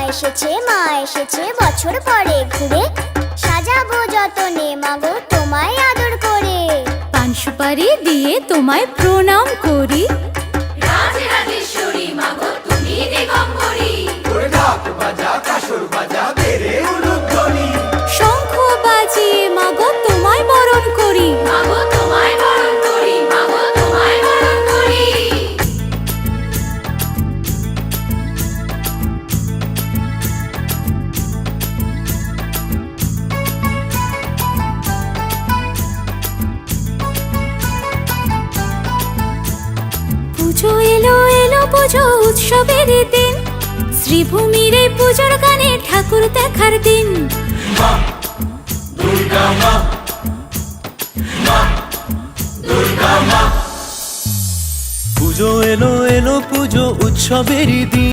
মা এসেছে বছর পরে ঘুরে, সাজাবো যতনে মাগো তোমায় আদর করে। পান সুপারি দিয়ে তোমায় প্রণাম করি। রাজরাজেশ্বরী মাগো তুমি দিগম্বরী। ওরে ঢাক বাজা কাসর বাজা বেরে উলুধ্বনি, শঙ্খ বাজিয়ে মাগো তোমায় বরণ করি। মাগো তোমায় বরণ করি, মাগো তোমায় বরণ করি। পুজো এলো এলো পুজো উৎসবের দিন, শ্রীভূমির এই পুজোর গানে ঠাকুর দেখার দিন। মা দুর্গা মা, মা দুর্গা মা। পুজো এলো এলো পুজো উৎসবের দিন।